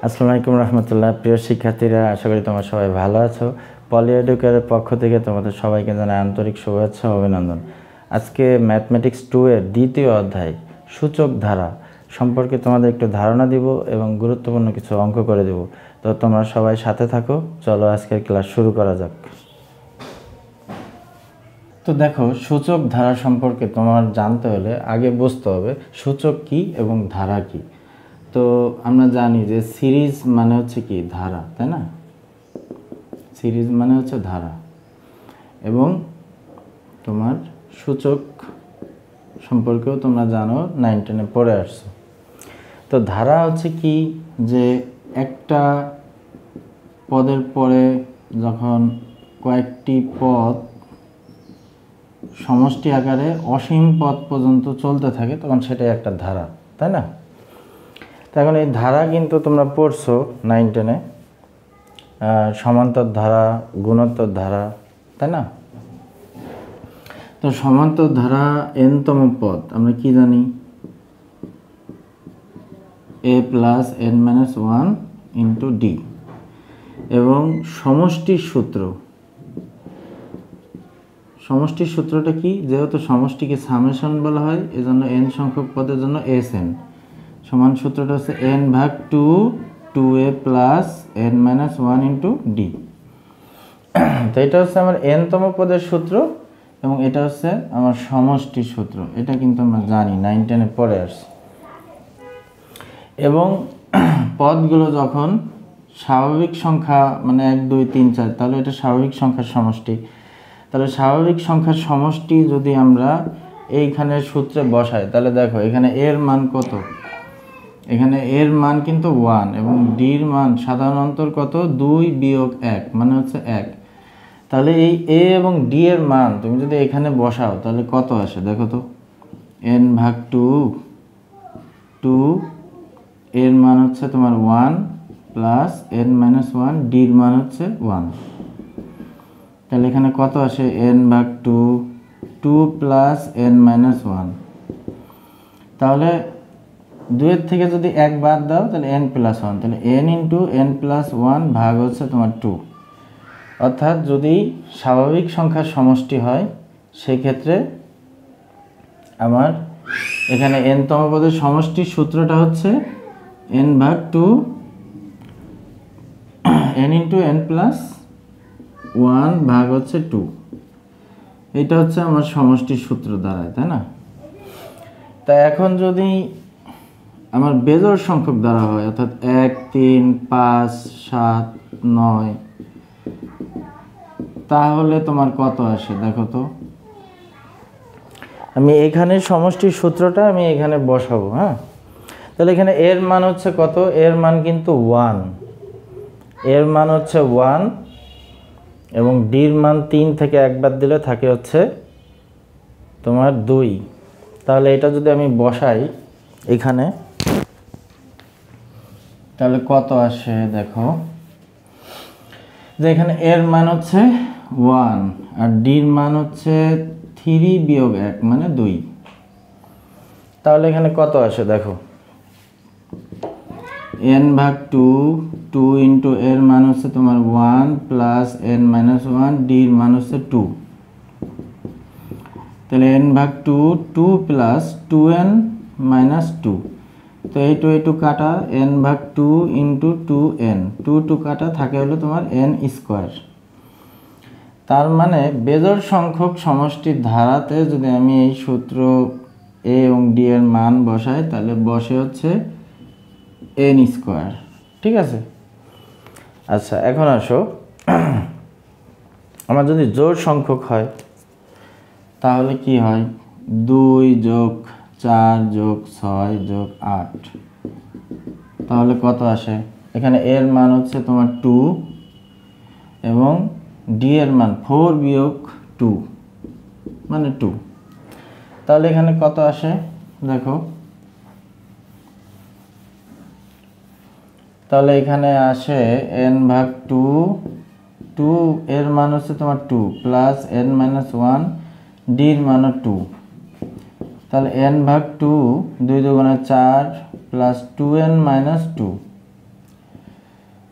আসসালামু আলাইকুম রহমতুল্লাহ। প্রিয় শিক্ষার্থীরা, আশা করি তোমরা সবাই ভালো আছো। পলি এডুকেয়ারের পক্ষ থেকে তোমাদের সবাইকে জানাই আন্তরিক শুভেচ্ছা ও অভিনন্দন। আজকে ম্যাথমেটিক্স 2 এর দ্বিতীয় অধ্যায় সূচক ধারা সম্পর্কে তোমাদের একটু ধারণা দিব এবং গুরুত্বপূর্ণ কিছু অঙ্ক করে দেব। তো তোমরা সবাই সাথে থাকো, চলো আজকের ক্লাস শুরু করা যাক। তো দেখো, সূচক ধারা সম্পর্কে তোমার জানতে হলে আগে বুঝতে হবে সূচক কি এবং ধারা কি। তো আমরা জানি যে সিরিজ মানে হচ্ছে কি ধারা, তাই না? সিরিজ মানে হচ্ছে ধারা, এবং তোমার সূচক সম্পর্কেও তোমরা জানো, 9 10-এ পড়ে আসছো। তো ধারা হচ্ছে কি, যে একটা পদের পরে যখন কয়েকটি পদ সমষ্টি আকারে অসীম পদ পর্যন্ত চলতে থাকে তখন সেটাই একটা ধারা, তাই না? তো এখন এই ধারা কিন্তু তোমরা পড়ছো 9 10-এ, সমান্তর ধারা, গুণোত্তর ধারা, তাই না? তো সমান্তর ধারা n-তম পদ আমরা কি জানি? a + n-1 × d। এবং সমষ্টির সূত্রটা কি? যেহেতু সমষ্টিকে সামেশন বলা হয়, এজন্য n সংখ্যক পদের জন্য Sn সমান সূত্রটা হচ্ছে n/2 2a + n-1 × d। তো এটা হচ্ছে আমার n-তম পদের সূত্র এবং এটা হচ্ছে আমার সমষ্টির সূত্র। এটা কিন্তু আমরা জানি, 9 10-এ পড়ে আসছি। এবং পদগুলো যখন স্বাভাবিক সংখ্যা মানে 1 2 3 4, তাহলে এটা স্বাভাবিক সংখ্যার সমষ্টি। তাহলে স্বাভাবিক সংখ্যার সমষ্টি যদি আমরা এইখানে সূত্রে বসাই, তাহলে দেখো এখানে এর মান কত? এখানে এর মান কিন্তু 1 এবং ডির মান সাধারণ অন্তর কত? 2 - 1 মানে হচ্ছে 1। তাহলে এই এ এবং ডি এর মান তুমি যদি এখানে বসাও তাহলে কত আসে দেখো তো? n/2 2 এর মান হচ্ছে তোমার 1 + n-1, ডির মান হচ্ছে 1। তাহলে এখানে কত আসে? n/2 2 + n-1। তাহলে 2 এর থেকে যদি 1 বাদ দাও তাহলে n+1, তাহলে n × n+1 ভাগ হচ্ছে তোমার 2। অর্থাৎ যদি স্বাভাবিক সংখ্যার সমষ্টি হয় সেই ক্ষেত্রে আমার এখানে n-তম পদের সমষ্টির সূত্রটা হচ্ছে n/2 n × n+1 ভাগ হচ্ছে 2। এটা হচ্ছে আমার সমষ্টির সূত্র দাঁড়ায়, তাই না? তাই এখন যদি আমার বেজোড় সংখ্যক দ্বারা হয়, অর্থাৎ 1 3 5 7 9, তাহলে তোমার কত আসে দেখো তো? আমি এখানে সমষ্টির সূত্রটা আমি এখানে বসাবো। হ্যাঁ, তাহলে এখানে এর মান হচ্ছে কত? এর মান কিন্তু 1, এর মান হচ্ছে 1 এবং ডির মান 3 থেকে 1 বাদ দিলে থাকে হচ্ছে তোমার 2। তাহলে এটা যদি আমি বসাই এখানে, তাহলে কত আসে দেখো? যে এখানে এর মান হচ্ছে 1 আর ডির মান হচ্ছে 3 - 1 মানে 2। তাহলে এখানে কত আসে দেখো? n/2 2 × এর মান হচ্ছে তোমার 1 + n-1, ডির মান হচ্ছে 2। তাহলে n/2 2 + 2n-2, তো এই 2 কাটা, n/2 × 2n 2 কাটা থাকে হলো তোমার n²। তার মানে বেজোড় সংখ্যক সমষ্টির ধারাতে যদি আমি এই সূত্র a এবং d এর মান বসাই তাহলে বসে হচ্ছে n²। ঠিক আছে? আচ্ছা, এখন আসো, আমার যদি জোড় সংখ্যক হয় তাহলে কি হয়? 2 + 4 + 6 + 8, তাহলে কত আসে? এখানে এর মান হচ্ছে তোমার 2 এবং ডি এর মান 4 - 2 মানে 2। তাহলে এখানে কত আসে দেখো? তাহলে এখানে আসে n/2 2 এর মান হচ্ছে তোমার 2 + n-1, ডির মানও 2। তাহলে n/2 2 × 4 + 2n - 2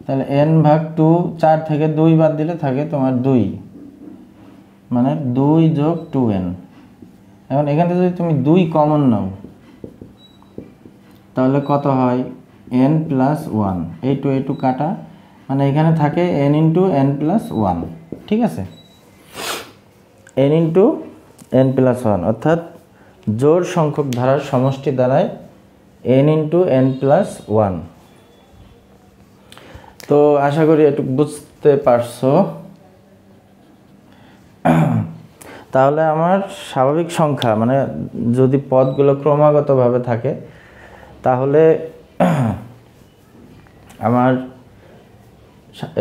তাহলে n ভাগ 2, 4 থেকে 2 বাদ দিলে থাকে তোমার 2, মানে 2 যোগ 2n। এখন এখান থেকে যদি তুমি 2 কমন নাও তাহলে কত হয় n প্লাস 1, এই টু কাটা, মানে এখানে থাকে n ইন্টু n প্লাস 1, ঠিক আছে, n ইন্টু n প্লাস 1, অর্থাৎ জোড় সংখ্যক ধারার সমষ্টি দ্বারায় n ইন্টু n প্লাস 1। তো আশা করি একটু বুঝতে পারছো। তাহলে আমার স্বাভাবিক সংখ্যা মানে যদি পদগুলো ক্রমাগতভাবে থাকে তাহলে আমার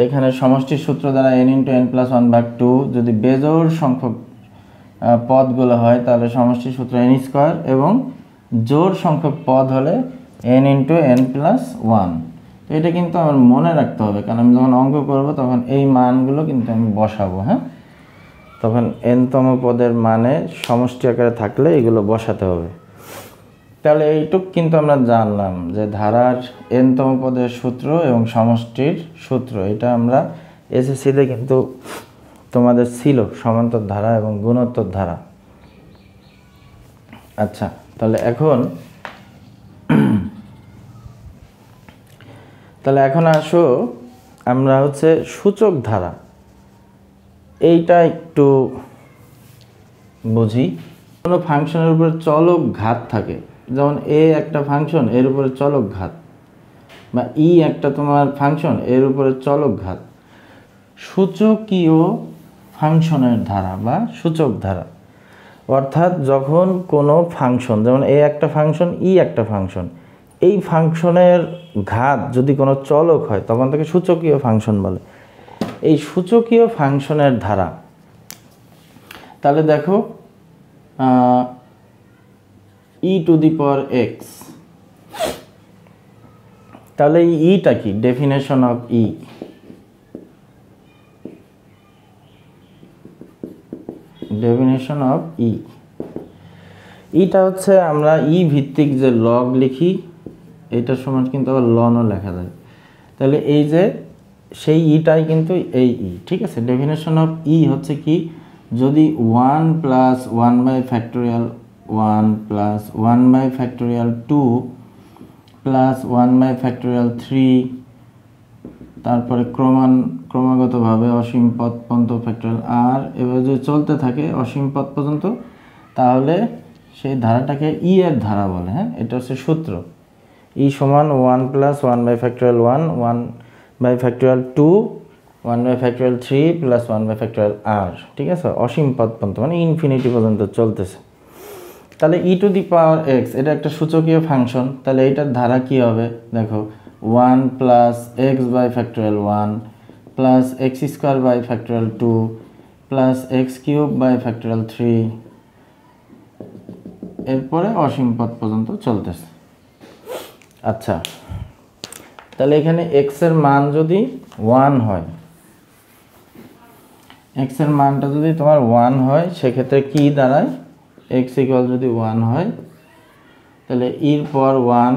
এখানে সমষ্টির সূত্র দ্বারা n ইন্টু n প্লাস 1 ভাগ 2 যদি বেজোড় সংখ্যক পদগুলো হয় তাহলে সমষ্টির সূত্র n স্কোয়ার, এবং জোড় সংখ্যক পদ হলে n ইন্টু n প্লাস 1। তো এটা কিন্তু আমার মনে রাখতে হবে, কারণ আমি যখন অঙ্ক করব তখন এই মানগুলো কিন্তু আমি বসাবো। হ্যাঁ, তখন n-তম পদের মানে সমষ্টি আকারে থাকলে এগুলো বসাতে হবে। তাহলে এইটুক কিন্তু আমরা জানলাম যে ধারার n-তম পদের সূত্র এবং সমষ্টির সূত্র, এটা আমরা এসএসসিতে কিন্তু তোমাদের ছিল সমান্তর ধারা এবং গুণোত্তর ধারা। আচ্ছা, তাহলে এখন আসো আমরা হচ্ছে সূচক ধারা, এইটা একটু বুঝি। কোনো ফাংশনের উপরে চলক ঘাত থাকে, যেমন এ একটা ফাংশন, এর উপরে চলক ঘাত, বা ই একটা তোমার ফাংশন, এর উপরে চলক ঘাত, সূচকীয় ফাংশনের ধারা বা সূচক ধারা। অর্থাৎ যখন কোনো ফাংশন, যেমন এ একটা ফাংশন, ই একটা ফাংশন, এই ফাংশনের ঘাত যদি কোনো চলক হয় তখন তাকে সূচকীয় ফাংশন বলে। এই সূচকীয় ফাংশনের ধারা, তাহলে দেখো e to the power x, তাহলে এই ইটা কি? Definition of e, definition of e, ইটা হচ্ছে আমরা ই ভিত্তিক যে লগ লিখি এটার সমান কিন্তু আবার লনও লেখা যায়। তাহলে এই যে সেই ইটাই কিন্তু এই ই, ঠিক আছে। ডেফিনেশন অফ ই হচ্ছে কি, যদি 1 plus 1 by factorial 1 plus 1 by factorial 2 plus 1 by factorial 3, তারপরে ক্রমাগতভাবে অসীম পদ পর্যন্ত ফ্যাক্টোরিয়াল আর, এবার যদি চলতে থাকে অসীম পদ পর্যন্ত, তাহলে সেই ধারাটাকে ই এর ধারা বলে। হ্যাঁ, এটা হচ্ছে সূত্র। ই সমান 1 plus 1 by factorial 1, 1 by factorial 2, 1 by factorial 3 plus 1 by factorial r, ঠিক আছে, অসীম পদ পর্যন্ত মানে ইনফিনিটি পর্যন্ত চলতেছে। তাহলে ই টু দি পাওয়ার এক্স এটা একটা সূচকীয় ফাংশন, তাহলে এইটার ধারা কি হবে দেখো, 1 plus x by factorial 1 plus x square by factorial 2 plus x cube by factorial 3, এরপরে অসীম পদ পর্যন্ত চলতেছে। আচ্ছা, তাহলে এখানে এক্স এর মান যদি 1 হয়, এক্স এর মানটা যদি তোমার 1 হয়, সেক্ষেত্রে কি দাঁড়ায়, এক্স ইকুয়াল যদি 1 হয় তাহলে ইর পর 1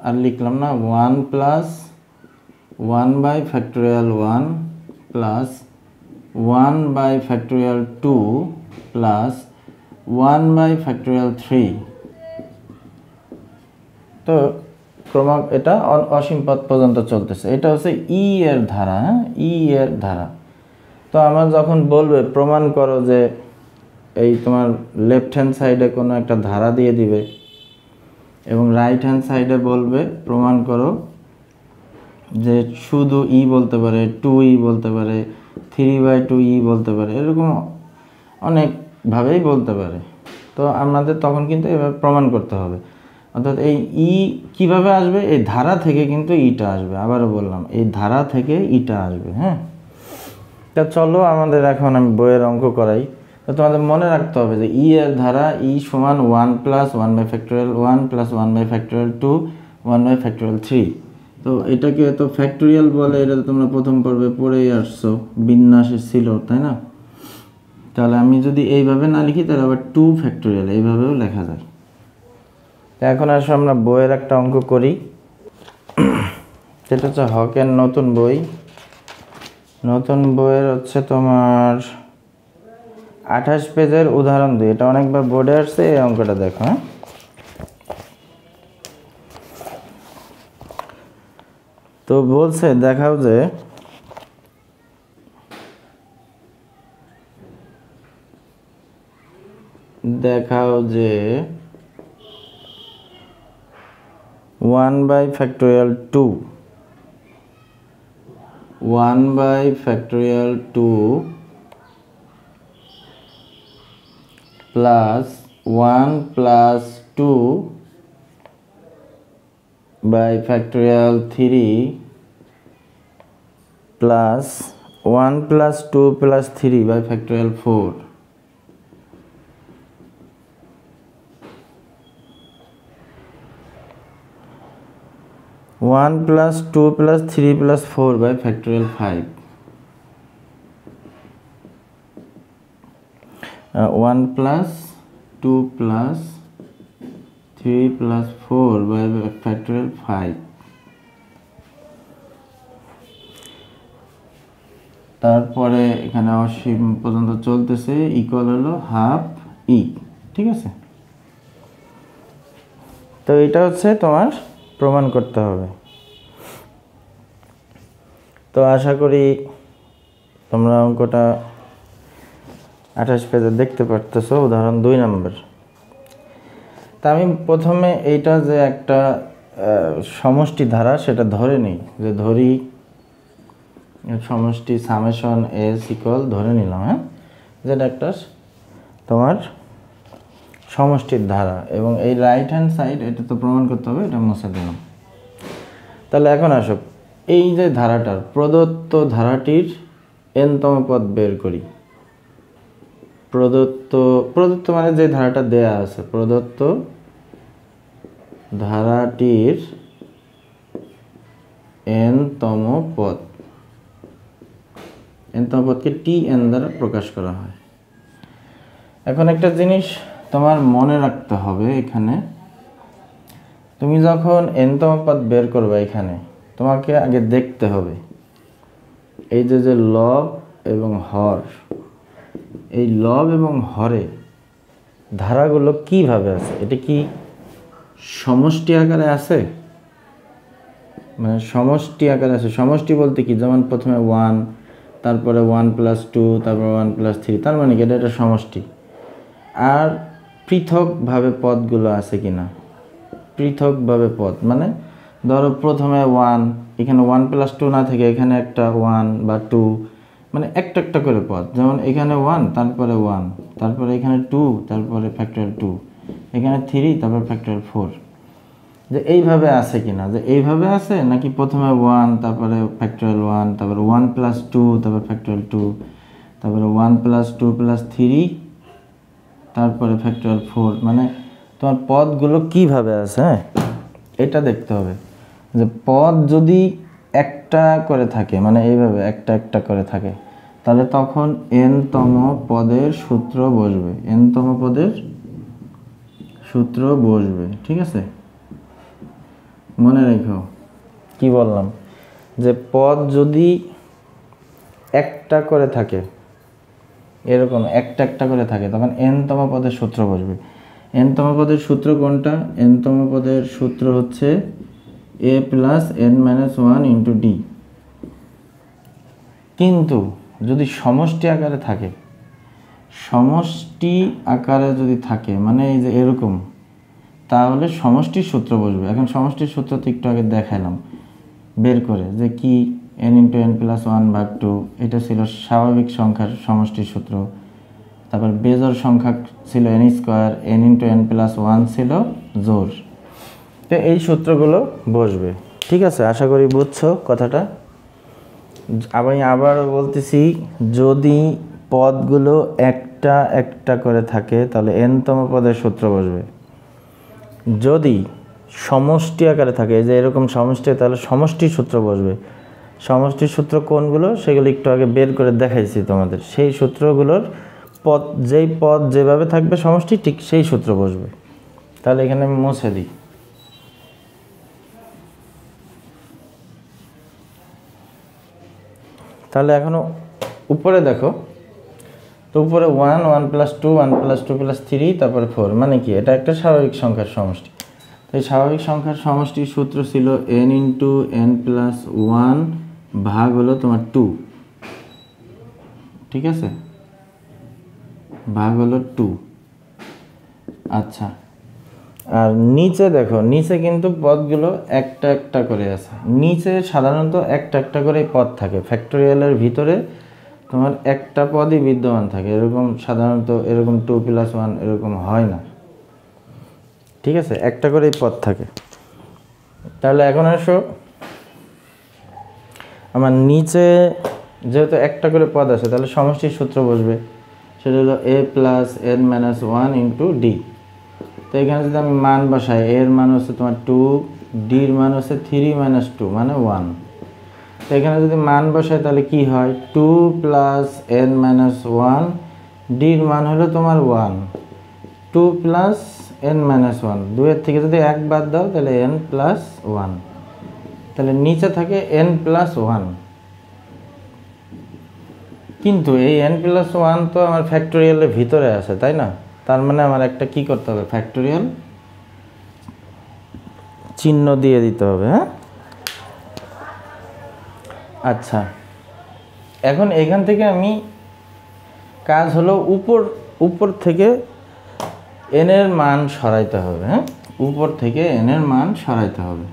আর লিখলাম না, 1 plus 1 by factorial 1 plus 1 by factorial 2 plus 1 by factorial 3। তো এটা অসীম পদ পর্যন্ত চলতেছে। এটা হচ্ছে ই এর ধারা। হ্যাঁ, ই এর ধারা। তো আমরা যখন বলবে প্রমাণ করো যে এই তোমার লেফট হ্যান্ড সাইডে কোনো একটা ধারা দিয়ে দিবে এবং রাইট হ্যান্ড সাইডে বলবে প্রমাণ করো যে শুধু ই বলতে পারে, 2e বলতে পারে, 3/2e বলতে পারে, এরকম অনেকভাবেই বলতে পারে। তো আমাদের তখন কিন্তু এভাবে প্রমাণ করতে হবে। অর্থাৎ এই ই কিভাবে আসবে, এই ধারা থেকে কিন্তু ইটা আসবে। আবারও বললাম, এই ধারা থেকে ইটা আসবে। হ্যাঁ, তা চলো আমাদের এখন আমি বইয়ের অঙ্ক করাই। তো তোমাদের মনে রাখতে হবে যে ই এর ধারা, ই সমান 1 plus 1 by factorial 1 plus 1 by factorial 2, 1 by factorial 3। তো এটাকে তো ফ্যাক্টোরিয়াল বলে, এটা তো তোমরা প্রথম পর্বে পড়েই আসছো, বিন্যাসে ছিল, তাই না? তাহলে আমি যদি এইভাবে না লিখি তাহলে আবার 2 ফ্যাক্টোরিয়াল এইভাবেও লেখা যায়। তো এখন আসো আমরা বইয়ের একটা অঙ্ক করি। তো সেটা হচ্ছে হকের নতুন বই। নতুন বইয়ের হচ্ছে তোমার 28 পেজের উদাহরণ 2। এটা অনেকবার বোর্ডে আসছে, এই অঙ্কটা দেখো। হ্যাঁ, তো বলছে দেখাও যে one by factorial 2 plus 1 plus 2 by factorial 3 plus 1 plus 2 plus 3 by factorial 4। One plus 2 plus 3 plus 4 by factorial 5। 1 plus 2 plus 3 plus 4 by factorial 5। তারপরে এখানে অসীম পর্যন্ত চলতেছে, ইকুয়াল হলো হাফ ই। ঠিক আছে, তো এটা হচ্ছে তোমার প্রমাণ করতে হবে। তো আশা করি তোমরা অঙ্কটা 28 পেজে দেখতে পারতেছো, উদাহরণ 2 নম্বর। তা আমি প্রথমে এইটা যে একটা সমষ্টি ধারা সেটা ধরে নিই, যে ধরি সমষ্টি সামেশন এস ইকুয়াল ধরে নিলাম। হ্যাঁ, যেটা একটা তোমার সমষ্টির ধারা, এবং এই রাইট হ্যান্ড সাইড এটা তো প্রমাণ করতে হবে, এটা মুছে দিলাম। তাহলে এখন আসো, এই যে ধারাটার প্রদত্ত ধারাটির এনতম পদ বের করি। প্রদত্ত মানে যে ধারাটা দেয়া আছে, প্রদত্ত ধারাটির এনতম পদ। এনতম পদকে টি এন দ্বারা প্রকাশ করা হয়। এখন একটা জিনিস তোমার মনে রাখতে হবে, এখানে তুমি যখন এনতম পদ বের করবে, এখানে তোমাকে আগে দেখতে হবে এই যে লব এবং হর, এই লব এবং হরে ধারাগুলো কিভাবে আছে। এটা কি সমষ্টি আকারে আছে? মানে সমষ্টি আকারে আছে। সমষ্টি বলতে কি, যেমন প্রথমে 1, তারপরে 1 প্লাস 2, তারপরে 1 প্লাস 3, তার মানে কি এটা সমষ্টি। আর পৃথকভাবে পদগুলো আছে কিনা, পৃথকভাবে পদ মানে ধরো প্রথমে 1, এখানে 1 প্লাস 2 না থেকে এখানে একটা 1 বা 2, মানে একটা একটা করে পদ। যেমন এখানে 1, তারপরে 1, তারপরে এখানে 2, তারপরে ফ্যাক্টরিয়াল 2, এখানে 3, তারপর ফ্যাক্টরিয়াল 4। যে এইভাবে আছে কিনা, যে এইভাবে আছে নাকি প্রথমে 1, তারপরে ফ্যাক্টরিয়াল 1, তারপরে 1 প্লাস 2, তারপর ফ্যাক্টরিয়াল 2, তারপরে 1 প্লাস 2 প্লাস 3, তারপরে ফ্যাক্টরিয়াল 4। মানে তোমার পদগুলো কিভাবে আছে, হ্যাঁ এটা দেখতে হবে। যে পদ যদি একটা করে থাকে, মানে এইভাবে একটা একটা করে থাকে, তাহলে তখন এনতম পদের সূত্র বসবে, এনতম পদের সূত্র বসবে। ঠিক আছে, মনে রেখো কি বললাম, যে পদ যদি একটা করে থাকে, এরকম একটা একটা করে থাকে, তখন এনতম পদের সূত্র বসবে। এনতম পদের সূত্র কোনটা? এনতম পদের সূত্র হচ্ছে a plus n minus 1 into D. কিন্তু যদি সমষ্টি আকারে থাকে, সমষ্টি আকারে যদি থাকে, মানে এই যে এরকম, তাহলে সমষ্টির সূত্র বসবে। এখন সমষ্টির সূত্র তো একটু আগে দেখালাম বের করে, যে কি n ইন্টু n প্লাস 1 ভাগ 2, এটা ছিল স্বাভাবিক সংখ্যার সমষ্টির সূত্র। তারপর বেজোড় সংখ্যা ছিল n square, n into n plus 1 ছিল জোড়। তো এই সূত্রগুলো বসবে। ঠিক আছে, আশা করি বুঝছো কথাটা। আমি আবার বলতেছি, যদি পদগুলো একটা একটা করে থাকে তাহলে এনতম পদের সূত্র বসবে। যদি সমষ্টি আকারে থাকে, যে এরকম সমষ্টি, তাহলে সমষ্টির সূত্র বসবে। সমষ্টির সূত্র কোনগুলো সেগুলো একটু আগে বের করে দেখাইছি তোমাদের। সেই সূত্রগুলোর পদ, যেই পদ যেভাবে থাকবে সমষ্টি, ঠিক সেই সূত্র বসবে। তাহলে এখানে আমি মুছে দিই। তাহলে এখনো উপরে দেখো, তো উপরে 1 1 + 2 1 + 2 + 3 তারপরে 4, মানে কি এটা একটা স্বাভাবিক সংখ্যার সমষ্টি। তো এই স্বাভাবিক সংখ্যার সমষ্টির সূত্র ছিল n × n + 1 ভাগ হলো তোমার 2, ঠিক আছে, ভাগ হলো 2। আচ্ছা, আর নিচে দেখো, নিচে কিন্তু পদগুলো একটা একটা করে আছে। নিচে সাধারণত একটা একটা করে পদ থাকে, ফ্যাক্টোরিয়ালের ভিতরে তোমার একটা পদই বিদ্যমান থাকে, এরকম সাধারণত এরকম 2 + 1 এরকম হয় না, ঠিক আছে, একটা করেই পদ থাকে। তাহলে এখন আসো, আমার নিচে যেহেতু একটা করে পদ আছে, তাহলে সমষ্টির সূত্র বসবে, সেটা হলো a + n - 1 × d। তো এখানে যদি আমি মান বসাই, a এর মান হচ্ছে তোমার 2, d এর মান হচ্ছে 3 - 2 মানে 1। তো এখানে যদি মান বসাই তাহলে কি হয়, 2 + n - 1, d এর মান হলো তোমার 1, 2 + n - 1, 2 এর থেকে যদি 1 বাদ দাও তাহলে n + 1, তাহলে নিচে থাকে n + 1। কিন্তু এই n + 1 তো আমার ফ্যাক্টোরিয়ালের ভিতরে আছে, তাই না? তার মানে আমার একটা কি করতে হবে, ফ্যাক্টোরিয়াল চিহ্ন দিয়ে দিতে হবে, হ্যাঁ। আচ্ছা, এখন এখান থেকে আমি কাজ হলো উপর থেকে n এর মান সরাইতে হবে, হ্যাঁ, উপর থেকে n এর মান সরাইতে হবে।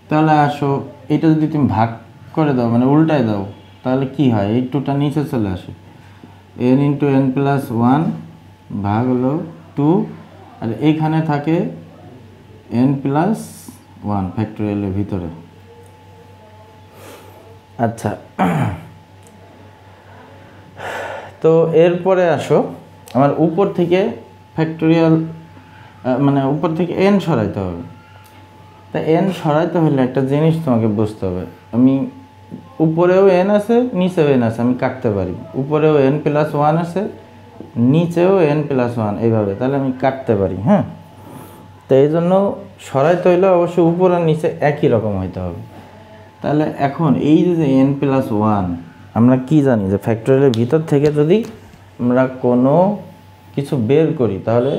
তাহলে আসো, এটা যদি তুমি ভাগ করে দাও, মানে উল্টায় দাও, তাহলে কি হয়, এই 2টা নিচে চলে আসে, n × n + 1 ভাগ হলো 2, আর এইখানে থাকে n + 1 ফ্যাক্টোরিয়ালের ভিতরে। আচ্ছা, তো এরপরে আসো, আমার উপর থেকে ফ্যাক্টোরিয়াল মানে উপর থেকে n সরাইতে হবে। তা n সরাইতে হলে একটা জিনিস তোমাকে বুঝতে হবে, আমি উপরেও n আছে নিচেও n আছে, আমি কাটতে পারি, উপরেও n + 1 আছে নিচেও n + 1, এইভাবে তাহলে আমি কাটতে পারি, হ্যাঁ। তো এই জন্য সরাইতে হইলে অবশ্যই উপর আর নিচে একই রকম হইতে হবে। তাহলে এখন এই যে n + 1, আমরা কি জানি যে ফ্যাক্টোরিয়ালের ভিতর থেকে যদি আমরা কোনো কিছু বের করি তাহলে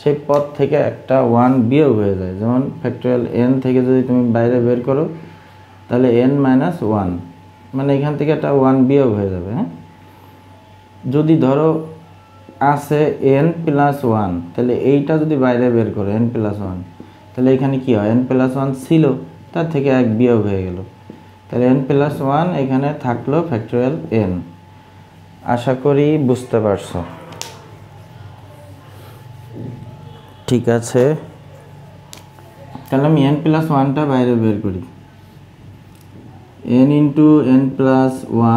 সেই পদ থেকে একটা 1 বিয়োগ হয়ে যায়। যেমন ফ্যাক্টোরিয়াল n থেকে যদি তুমি বাইরে বের করো তাহলে n - 1, মানে এখান থেকে একটা 1 বিয়োগ হয়ে যাবে, হ্যাঁ। যদি ধরো আছে n + 1, তাহলে এইটা যদি বাইরে বের করো n + 1, তাহলে এখানে কি হয়, n + 1 ছিল, তার থেকে 1 বিয়োগ হয়ে গেল, তাহলে n + 1 এখানে থাকলো ফ্যাক্টোরিয়াল n। আশা করি বুঝতে পারছো, ঠিক আছে। তাহলে আমি n + 1টা বাইরে বের করি, n × n +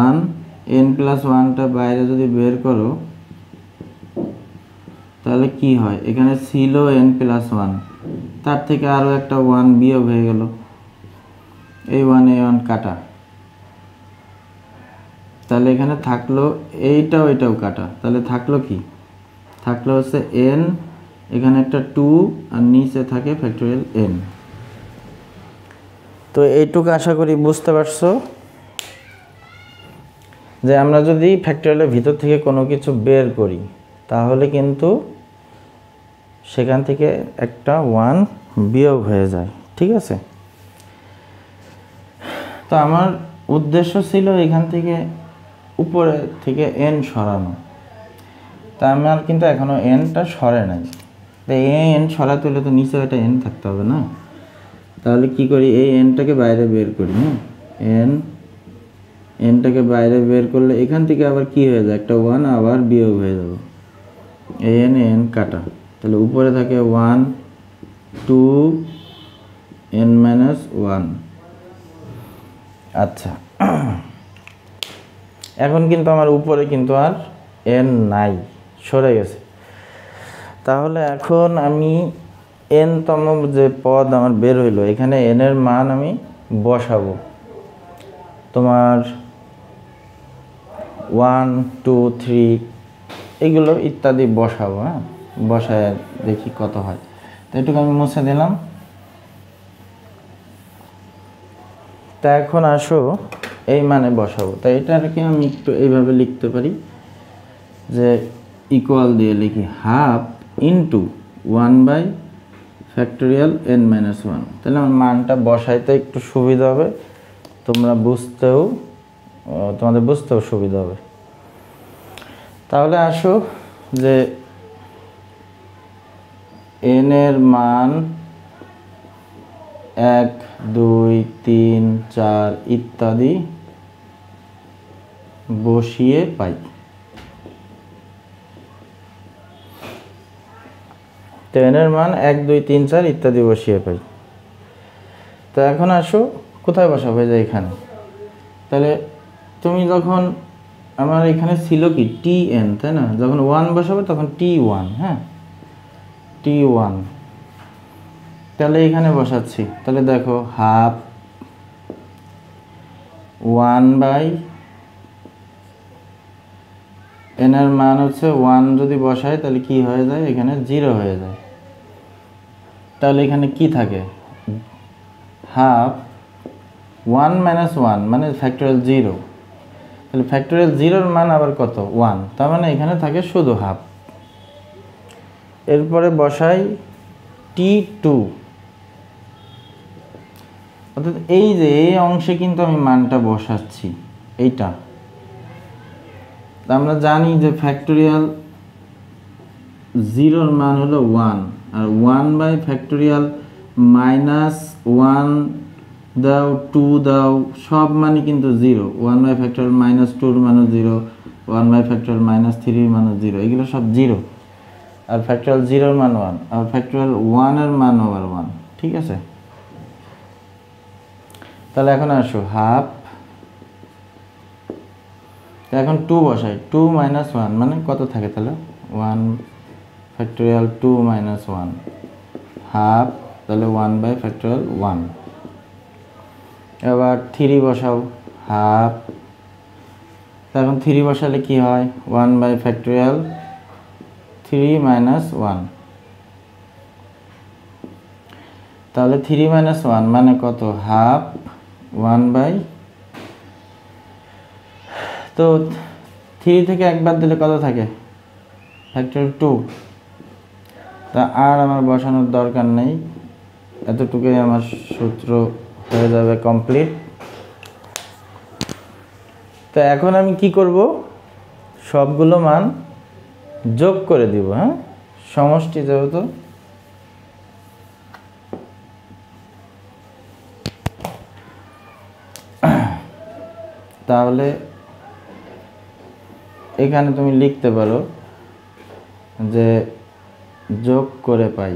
1, n + 1টা বাইরে যদি বের করো তাহলে কি হয়, এখানে ছিল n + 1, তার থেকে আরও একটা 1 বিয়োগ হয়ে গেল, এই 1 এই 1 কাটা, তাহলে এখানে থাকলো এইটাও এটাও কাটা, তাহলে থাকলো কি, থাকলো হচ্ছে n, এখানে একটা 2 আর নিচে থাকে ফ্যাক্টোরিয়াল n। তো এইটুকু আশা করি বুঝতে পারছো যে আমরা যদি ফ্যাক্টোরিয়ালের ভিতর থেকে কোনো কিছু বের করি তাহলে কিন্তু সেখান থেকে একটা 1 বিয়োগ হয়ে যায়, ঠিক আছে। তো আমার উদ্দেশ্য ছিল এখান থেকে উপরে থেকে n সরানো, তা আমার কিন্তু এখনো nটা সরে নাই। তাই এই n সরাতে হলে তো নিচে একটা n থাকতে হবে না, তাহলে কি করি, এই nটাকে বাইরে বের করি, হ্যাঁ, nটাকে বাইরে বের করলে এখান থেকে আবার কি হয়ে যায়, একটা 1 আবার বিয়োগ হয়ে যাবে, এই n কাটা, তাহলে উপরে থাকে 1 2 n - 1। আচ্ছা, এখন কিন্তু আমার উপরে কিন্তু আর n নাই, সরে গেছে। তাহলে এখন আমি n তম যে পদ আমার বের হইলো, এখানে n এর মান আমি বসাবো, তোমার 1 2 3 এগুলো ইত্যাদি বসাবো, হ্যাঁ, বসায় দেখি কত হয়। তো এটুকু আমি মুছে দিলাম। তা এখন আসো, এই মানে বসাবো। তাই এটাকে আমি একটু এইভাবে লিখতে পারি যে ইকুয়াল দিয়ে লিখি হাফ ইন্টু 1/ফ্যাক্টোরিয়াল n-1। তাহলে আমার মানটা বসাইতে একটু সুবিধা হবে, তোমাদের বুঝতেও সুবিধা হবে। তাহলে আসো যে n এর মান 1 2 3 4 ইত্যাদি বসিয়ে পাই। তো n এর মান 1 2 3 4 ইত্যাদি বসিয়ে পাই। তো এখন আসো কোথায় বসাবো, যে এখানে। তাহলে তুমি যখন আমার এখানে ছিল কি tn, তাই না? যখন 1 বসাবো তখন t1, হ্যাঁ t1। তাহলে এখানে বসাচ্ছি। তাহলে দেখো হাফ 1/n এর মান হচ্ছে 1 যদি বসাই তাহলে কি হয়ে যায়, এখানে 0 হয়ে যায়। তাহলে এখানে কি থাকে, হাফ 1 - 1 মানে ফ্যাক্টোরিয়াল 0। তাহলে ফ্যাক্টোরিয়াল 0 এর মান আবার কত, 1। তার মানে এখানে থাকে শুধু হাফ। এরপরে বসাই t2, অর্থাৎ এই যে এই অংশে কিন্তু আমি মানটা বসাচ্ছি এইটা। আমরা জানি যে ফ্যাক্টোরিয়াল 0 এর মান হলো 1, আর 1/ফ্যাক্টোরিয়াল -1 দাও 2 দাও সব মানে কিন্তু 0। 1/ফ্যাক্টোরিয়াল -2 এর মানও 0, 1/ফ্যাক্টোরিয়াল -3 এর মানও 0, এগুলো সব 0। আর ফ্যাক্টোরিয়াল 0 এর মান 1, আর ফ্যাক্টোরিয়াল 1 এর মান আবার 1, ঠিক আছে? তাহলে এখন আসো হাফ, এখন 2 বসাই, 2 - 1 মানে কত থাকে, তাহলে 1/ফ্যাক্টোরিয়াল 2 - 1 হাফ, তাহলে 1/ফ্যাক্টোরিয়াল 1। এবার 3 বসাও, হাফ। এখন 3 বসালে কি হয়, 1/ফ্যাক্টোরিয়াল 3 - 1। তাহলে 3 - 1 মানে কত, হাফ 1/, তো 3 থেকে 1 বাদ দিলে কত থাকে, ফ্যাক্টোরিয়াল 2। তা আর আমার বসানোর দরকার নেই, এতটুকুই আমার সূত্র হয়ে যাবে কমপ্লিট। তো এখন আমি কি করব, সবগুলো মান যোগ করে দিব, হ্যাঁ সমষ্টি যেহেতু। তাহলে এখানে তুমি লিখতে পারো যে যোগ করে পাই।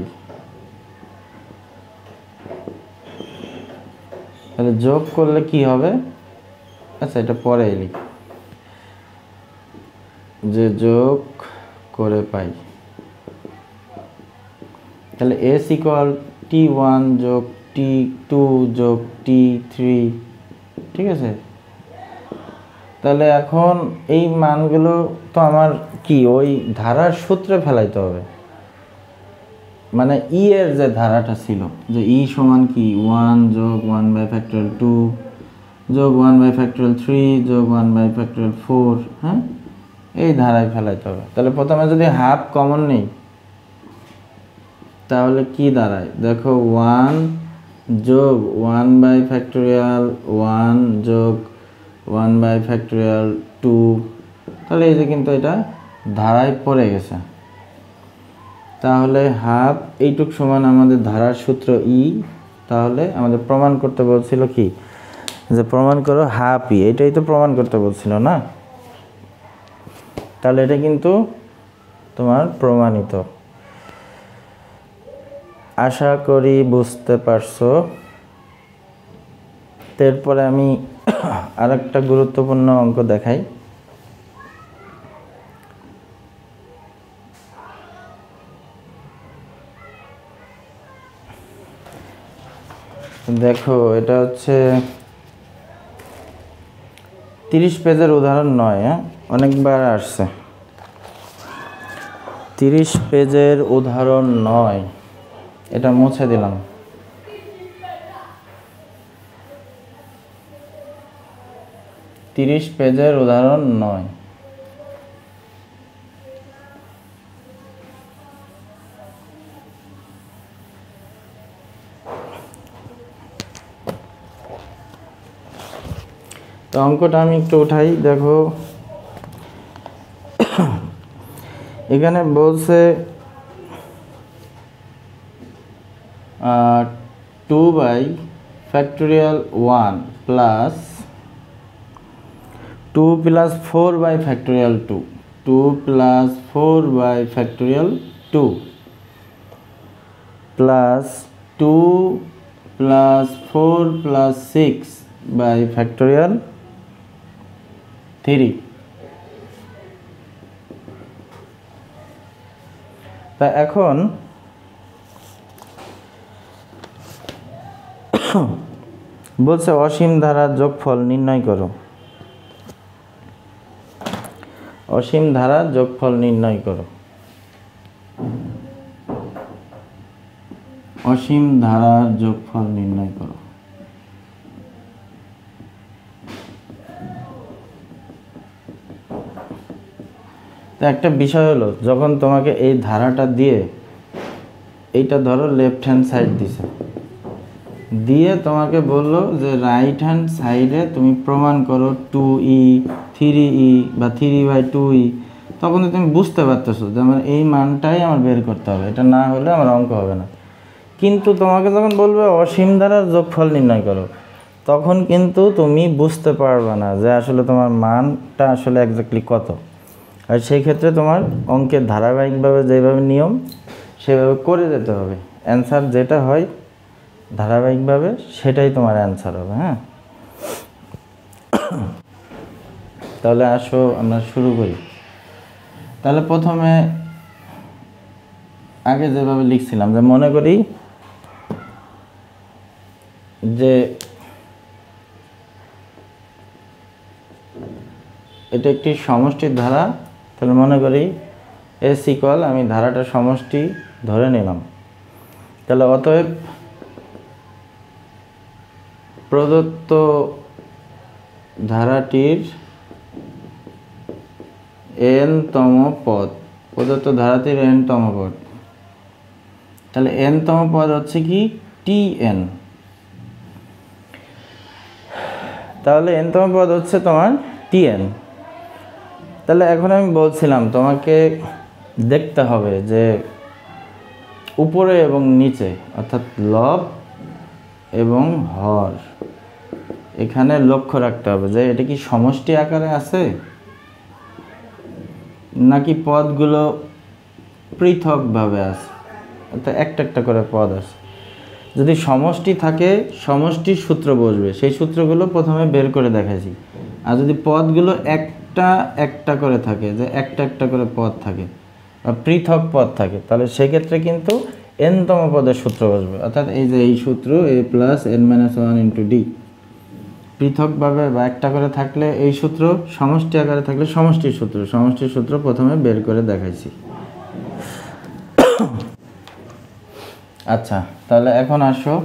তাহলে যোগ করলে কি হবে, আচ্ছা এটা পরে লিখি, যে যোগ করে পাই। তাহলে s ইকুয়াল t1 যোগ t2 যোগ t3, ঠিক আছে? তাহলে এখন এই মানগুলো তো আমার কি ওই ধারার সূত্রে ফেলাইতে হবে, মানে ই এর যে ধারাটা ছিল, যে ই সমান কি 1 যোগ 1/ফ্যাক্টোরিয়াল 2 যোগ 1/ফ্যাক্টোরিয়াল 3 যোগ 1/ফ্যাক্টোরিয়াল 4, হ্যাঁ এই ধারায় ফেলাইতে হবে। তাহলে প্রথমে যদি হাফ কমন নেই তাহলে কি দাঁড়ায়, দেখো 1 যোগ 1/ফ্যাক্টোরিয়াল 1 যোগ 1/ফ্যাক্টোরিয়াল 2, তাহলে এই যে কিন্তু এটা ধারায় পড়ে গেছে। তাহলে হাফ এইটুক সমান আমাদের ধারার সূত্র ই। তাহলে আমাদের প্রমাণ করতে বলছিল কি, যে প্রমাণ করো হাফ ই, এটাই তো প্রমাণ করতে বলছিল না? তাহলে এটা কিন্তু তোমার প্রমাণিত। আশা করি বুঝতে পারছো। এরপরে আমি আরেকটা গুরুত্বপূর্ণ অঙ্ক দেখাই। দেখো এটা হচ্ছে 30 পেজের উদাহরণ 9, হ্যাঁ অনেকবার আসছে। 30 পেজের উদাহরণ 9, এটা মুছে দিলাম। 30 পেজের উদাহরণ 9। তো অঙ্কটা আমি একটু উঠাই, দেখো এখানে বলছে 2/(1) প্লাস 2 + 4/(2) 2 + 4/(2) প্লাস 2 + 4 + 6/(3). তা এখন বলছে অসীম ধারার যোগফল নির্ণয় করো। অসীম ধারার যোগফল নির্ণয় করো। অসীম ধারার যোগফল নির্ণয় করো। তো একটা বিষয় হলো, যখন তোমাকে এই ধারাটা দিয়ে, এইটা ধরো লেফট হ্যান্ড সাইড দিছে, দিয়ে তোমাকে বললো যে রাইট হ্যান্ড সাইডে তুমি প্রমাণ করো 2e 3e বা 3/2e, তখন তুমি বুঝতে পারতেছো যে আমার এই মানটাই আমার বের করতে হবে, এটা না হলে আমার অঙ্ক হবে না। কিন্তু তোমাকে যখন বলবে অসীম ধারার যোগফল নির্ণয় করো, তখন কিন্তু তুমি বুঝতে পারবে না যে আসলে তোমার মানটা আসলে এক্স্যাক্টলি কত। আর সেই ক্ষেত্রে তোমার অঙ্কের ধারাবাহিকভাবে যেভাবে নিয়ম সেভাবে করে যেতে হবে, অ্যান্সার যেটা হয় ধারাবাহিকভাবে সেটাই তোমার অ্যান্সার হবে। হ্যাঁ, তাহলে আসো আমরা শুরু করি। তাহলে প্রথমে আগে যেভাবে লিখছিলাম, যে মনে করি যে এটা একটি সমষ্টির ধারা, তাহলে মনে করি S = আমি ধারাটা সমষ্টি ধরে নিলাম। তাহলে অতএব প্রদত্ত ধারাটির n-তম পদ, প্রদত্ত ধারাটির n-তম পদ, তাহলে n-তম পদ হচ্ছে কি Tn। তাহলে n-তম পদ হচ্ছে তোমার Tn। তাহলে এখন আমি বলছিলাম তোমাকে দেখতে হবে যে উপরে এবং নিচে, অর্থাৎ লব এবং হর, এখানে লক্ষ্য রাখতে হবে যে এটা কি সমষ্টি আকারে আছে নাকি পদগুলো পৃথকভাবে আছে, অর্থাৎ একটা একটা করে পদ আছে। যদি সমষ্টি থাকে, সমষ্টির সূত্র বসবে, সেই সূত্রগুলো প্রথমে বের করে দেখাইছি। আর যদি পদগুলো একটা একটা করে থাকে, যে একটা একটা করে পদ থাকে বা পৃথক পদ থাকে, তাহলে সেক্ষেত্রে কিন্তু n-তম পদের সূত্র বসবে, অর্থাৎ এই যে এই সূত্র a + n-1 × d। পৃথকভাবে বা একটা করে থাকলে এই সূত্র, সমষ্টি আকারে থাকলে সমষ্টির সূত্র, সমষ্টির সূত্র প্রথমে বের করে দেখাইছি। আচ্ছা, তাহলে এখন আসো,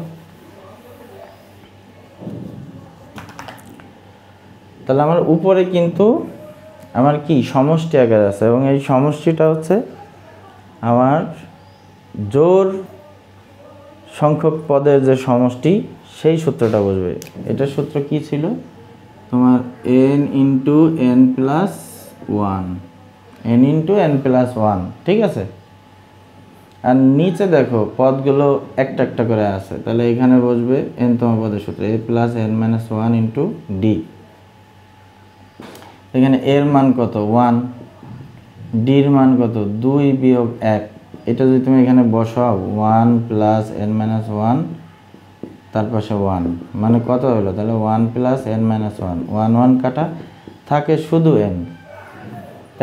তাহলে আমার উপরে কিন্তু আমার কি সমষ্টি আকারে আছে, এবং এই সমষ্টিটা হচ্ছে আমার জোড় সংখ্যক পদের যে সমষ্টি, সেই সূত্রটা বসবে। এটার সূত্র কি ছিল তোমার? n × n+1, n × n+1, ঠিক আছে। আর নিচে দেখো পদগুলো একটা একটা করে আছে, তাহলে এখানে বসবে n-তম পদের সূত্র a + n-1 × d। এখানে এর মান কত? 1, ডির মান কত? 2 - 1। এটা যদি তুমি এখানে বসাও 1 + n-1, তার পাশে 1, মানে কত হলো? তাহলে 1 + n-1, 1 1 কাটা, থাকে শুধু n।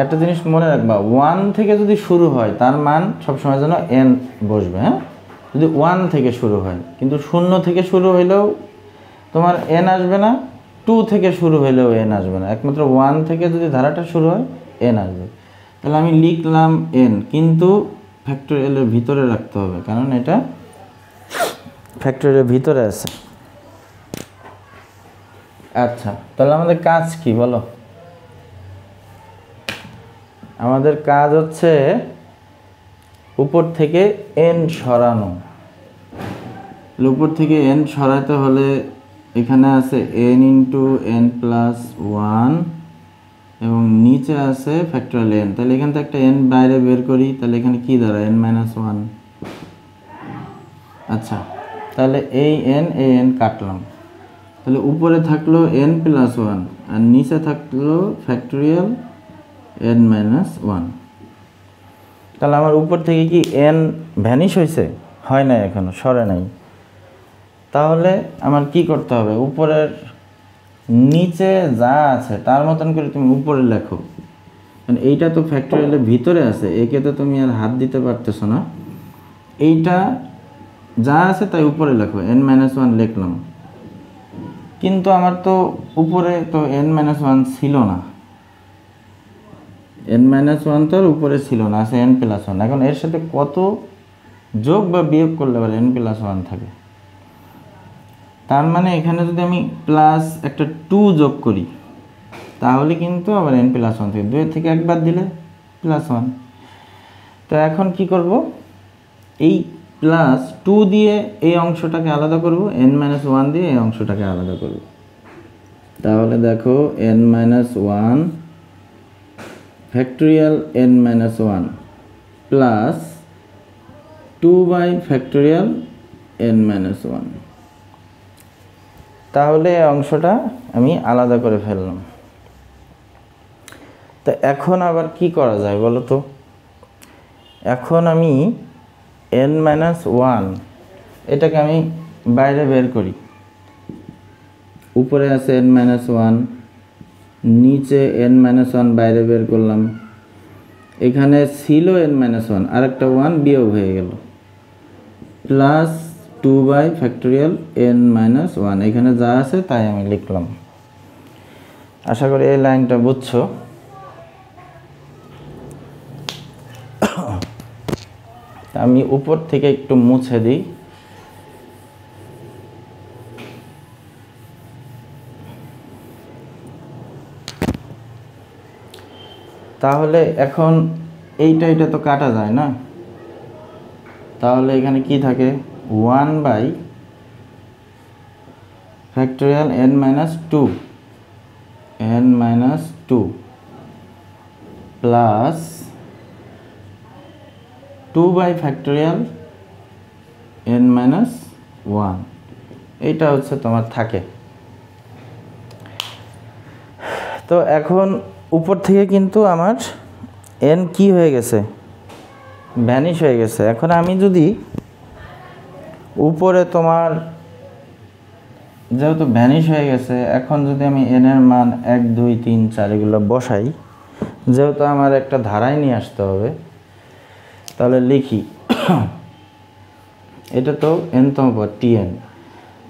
একটা জিনিস মনে রাখবা, 1 থেকে যদি শুরু হয় তার মান সবসময় যেন n বসবে। হ্যাঁ, যদি 1 থেকে শুরু হয়, কিন্তু 0 থেকে শুরু হইলেও তোমার n আসবে না, 2 থেকে শুরু হইলেও n আসবে না, একমাত্র 1 থেকে যদি ধারাটা শুরু হয় n আসবে। তাহলে আমি লিখলাম n, কিন্তু ফ্যাক্টরিয়ালের ভিতরে রাখতে হবে, কারণ এটা ফ্যাক্টরিয়ালের ভিতরে আছে। আচ্ছা, তাহলে আমাদের কাজ কি বলো? আমাদের কাজ হচ্ছে উপর থেকে n সরানো। উপর থেকে n সরাতে হলে এখানে আছে n ইন্টু n প্লাস 1 এবং নিচে আছে ফ্যাক্টরিয়াল n। তাহলে এখান থেকে একটা n বাইরে বের করি, তাহলে এখানে কি দাঁড়ায়? n minus 1। আচ্ছা, তাহলে এই n কাটলাম, তাহলে উপরে থাকলো n প্লাস 1 আর নিচে থাকলো ফ্যাক্টরিয়াল n মাইনাস 1। তাহলে আমার উপর থেকে কি n ভ্যানিশ হয়েছে? হয় নাই, এখনো সরে নাই। তাহলে আমার কি করতে হবে? উপরের নিচে যা আছে তার মতন করে তুমি উপরে লেখো, মানে এইটা তো ফ্যাক্টরিয়ালের ভিতরে আছে, একে তো তুমি আর হাত দিতে পারতেছো না। এইটা যা আছে তাই উপরে লেখো, n মাইনাস 1 লিখলাম। কিন্তু আমার তো উপরে তো n মাইনাস 1 ছিল না, n মাইনাস 1 তো উপরে ছিল না, আছে n প্লাস 1। এখন এর সাথে কত যোগ বা বিয়োগ করলে পারে n প্লাস 1 থাকে? তার মানে এখানে যদি আমি প্লাস একটা 2 যোগ করি তাহলে কিন্তু আবার n প্লাস 1 থেকে 2 থেকে একবার দিলে প্লাস 1। তো এখন কি করব? এই প্লাস 2 দিয়ে এই অংশটাকে আলাদা করব, n মাইনাস 1 দিয়ে এই অংশটাকে আলাদা করব। তাহলে দেখো n minus 1 factorial n minus 1 plus 2 by factorial n minus 1। তাহলে এই অংশটা আমি আলাদা করে ফেললাম। তো এখন আবার কি করা যায় বলো তো? এখন আমি n মাইনাস 1 এটাকে আমি বাইরে বের করি। উপরে আছে n মাইনাস 1, নিচে n মাইনাস 1 বাইরে বের করলাম। এখানে ছিল n মাইনাস 1, আর একটা 1 বিয়োগ হয়ে গেল, plus 2 by factorial n minus 1। এখানে যা আছে তাই আমি লিখলাম। আশা করি এই লাইনটা বুঝছো। আমি উপর থেকে একটু মুছে দিই। তাহলে এখন এইটা তো কাটা যায় না, তাহলে এখানে কি থাকে? 1 by factorial n minus 2 plus 2 by factorial n minus 1। এইটা হচ্ছে তোমার থাকে। তো এখন উপর থেকে কিন্তু আমার n কি হয়ে গেছে? ভ্যানিশ হয়ে গেছে। এখন আমি যদি উপরে তোমার যেহেতু ভ্যানিশ হয়ে গেছে, এখন যদি আমি n এর মান 1 2 3 4 এগুলো বসাই, যেহেতু আমার একটা ধারায় নিয়ে আসতে হবে, তাহলে লিখি এটা তো n-তম পদ tn।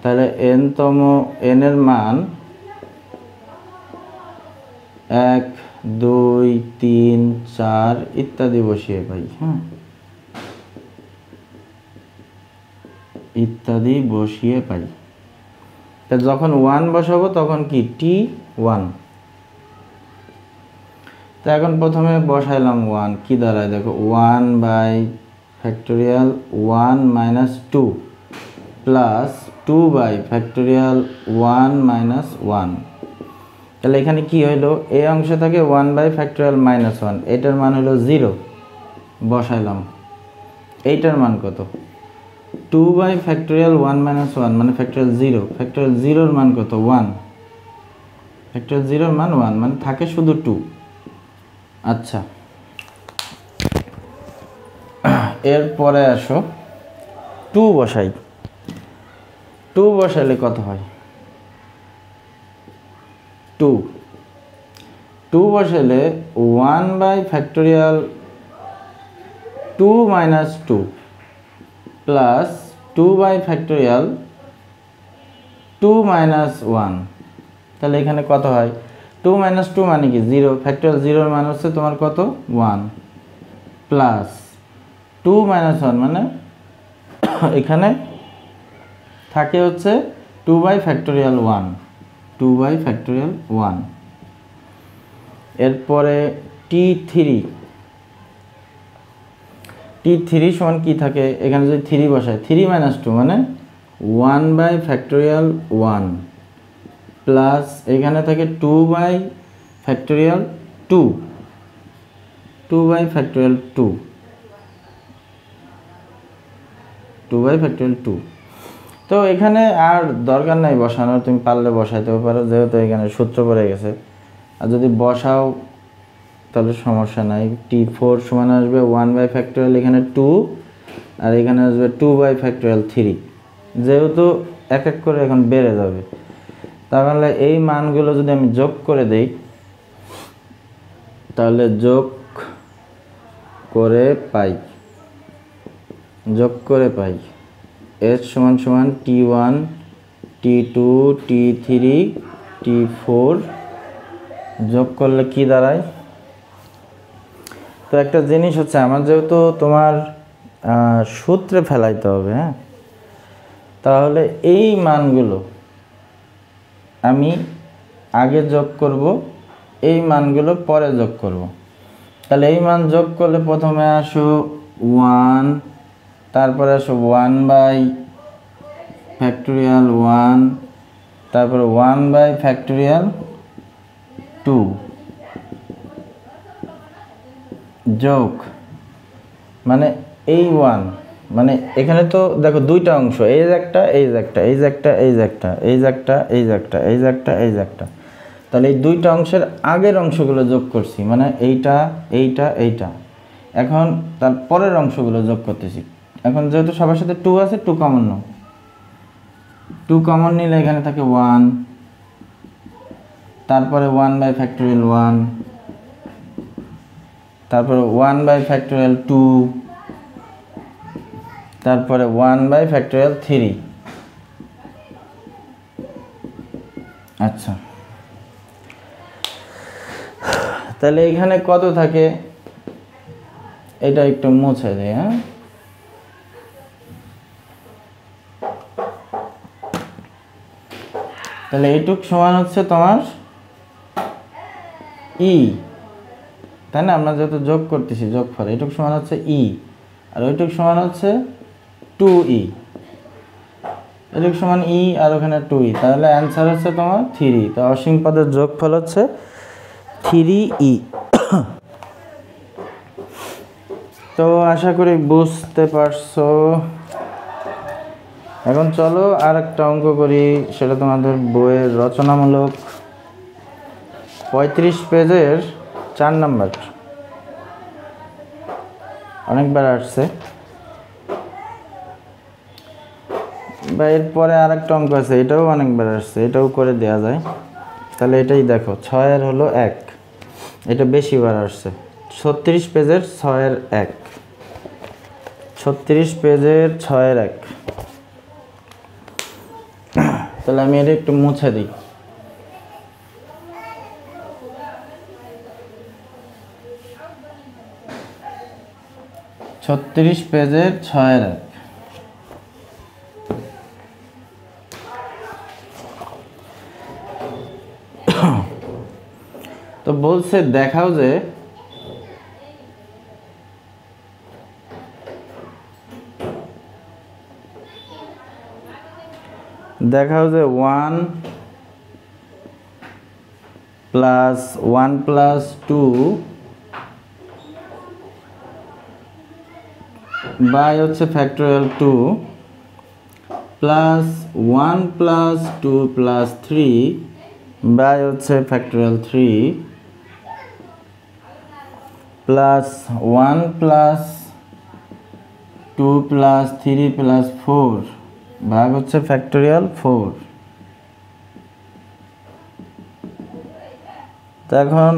তাহলে n-তম n এর মান 1 2 3 4 ইত্যাদি বসিয়ে পাই। হ্যাঁ, ইত্যাদি বসিয়ে পাই। তা যখন 1 বসাবো তখন কি t1। তো এখন প্রথমে বসাইলাম 1, কি দাঁড়ায় দেখো? 1 by factorial 1 minus 2 plus 2 by factorial 1 minus 1। তাহলে এখানে কি হইলো? এই অংশ থেকে 1 বাই ফ্যাক্টরিয়াল মাইনাস 1, এটার মান হলো 0, বসাইলাম। এইটার মান কত? 2 বাই ফ্যাক্টরিয়াল 1 মাইনাস 1 মানে ফ্যাক্টরিয়াল 0। ফ্যাক্টরিয়াল 0 এর মান কত? 1। ফ্যাক্টরিয়াল 0 এর মান 1, মানে থাকে শুধু 2। আচ্ছা, এরপরে আসো 2 বসাই। 2 বসাইলে কত হয়? 2 বসাইলে 1 by factorial 2 minus 2 plus 2 by factorial 2 minus 1। তাহলে এখানে কত হয়? 2 মাইনাস 2 মানে কি? 0। ফ্যাক্টরিয়াল 0 এর মান হচ্ছে তোমার কত? 1 প্লাস 2 মাইনাস 1 মানে এখানে থাকে হচ্ছে 2 বাই ফ্যাক্টরিয়াল 1। 2/(1). এরপরে t3 সমান কি থাকে, এখানে যদি 3 বসায় 3 - 2 মানে 1/(1) প্লাস এখানে থাকে 2/(2), 2/(2). তো এখানে আর দরকার নাই বসানোর, তুমি পারলে বসাইতেও পারো, যেহেতু এখানে সূত্র পড়ে গেছে। আর যদি বসাও তাহলে সমস্যা নাই। t4 সমান আসবে 1/(, এখানে 2 আর এখানে আসবে 2/(3), যেহেতু এক এক করে এখন বেড়ে যাবে। তাহলে এই মানগুলো যদি আমি যোগ করে দেই, তাহলে যোগ করে পাই h সমান t1, t2, t3, t4 যোগ করলে কি দাঁড়ায়। তো একটা জিনিস হচ্ছে, আমার যেহেতু তোমার সূত্রে ফেলাইতে হবে, হ্যাঁ, তাহলে এই মানগুলো আমি আগে যোগ করব, এই মানগুলো পরে যোগ করব। তাহলে এই মান যোগ করলে প্রথমে আসো 1, তারপরে আসো 1/(1), তারপরে 1/(2) যোগ মানে এই 1, মানে এখানে তো দেখো দুইটা অংশ, এই যে একটা, তাহলে এই দুইটা অংশের আগের অংশগুলো যোগ করছি, মানে এইটা। এখন তার পরের অংশগুলো যোগ করতেছি। এখন যেহেতু সবার সাথে 2 আছে, 2 কমন নাও। 2 কমন নিলে এখানে থাকে 1, তারপরে 1/(1), তারপরে 1/(2), তারপরে 1/(3). আচ্ছা, তাহলে এখানে কত থাকে এটা একটু মুছে দেই। হ্যাঁ, তাহলে এইটুক সমান হচ্ছে তোমার ই, তাই না? আমরা যেহেতু যোগ করতেছি, যোগফল, এইটুক সমান হচ্ছে ই, আর ওইটুক সমান হচ্ছে 2e, এটুক সমান ই আর ওখানে 2e, তাহলে অ্যান্সার হচ্ছে তোমার 3। তো অসীম পদের যোগফল হচ্ছে 3e। তো আশা করি বুঝতে পারছো। এখন চলো আর একটা অঙ্ক করি, সেটা তোমাদের বইয়ের রচনামূলক 35 পেজের 4 নাম্বার। অনেকবার আসছে বা এরপরে আর একটা অঙ্ক আছে, এটাও অনেকবার আসছে, এটাও করে দেওয়া যায়। তাহলে এটাই দেখো, 6 হলো 1, এটা বেশিবার আসছে। 36 পেজের 6-1, 36 পেজের 6-1। তাহলে আমি এটা একটু মুছে দিই। ছত্রিশ পেজের 6-1। তো বলছে দেখাও যে (1 + 2) বাই হচ্ছে (2) প্লাস 1 + 2 + 3 বাই হচ্ছে (3) প্লাস 1 + 2 + 3 + 4 ভাগ হচ্ছে (4). তো এখন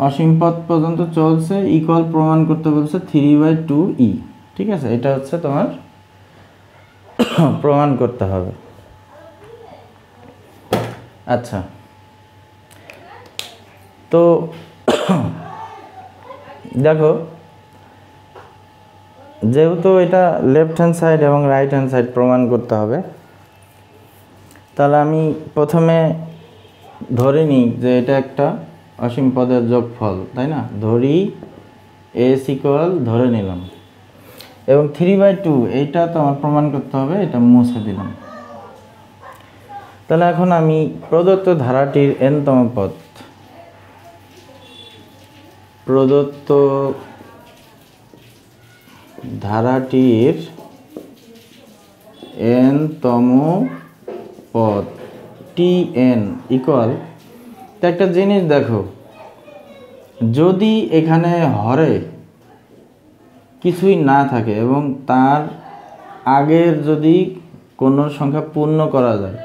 অসীম পদ পর্যন্ত চলছে, ইকুয়াল প্রমাণ করতে বলছে 3/2e। ঠিক আছে, এটা হচ্ছে তোমার প্রমাণ করতে হবে। আচ্ছা, তো দেখো, যেহেতু এটা লেফট হ্যান্ড সাইড এবং রাইট হ্যান্ড সাইড প্রমাণ করতে হবে, তাহলে আমি প্রথমে ধরে নিই যে এটা একটা অসীম পদের যোগফল, তাই না? ধরি এস ইকুয়াল ধরে নিলাম, এবং 3/2 এইটা তো আমার প্রমাণ করতে হবে, এটা মুছে দিলাম। তাহলে এখন আমি প্রদত্ত ধারাটির n-তম পদ, প্রদত্ত ধারাটির n-তম পদ tn ইকুয়াল, তো একটা জিনিস দেখো, যদি এখানে হরে কিছুই না থাকে এবং তার আগের যদি কোনো সংখ্যা পূর্ণ করা যায়,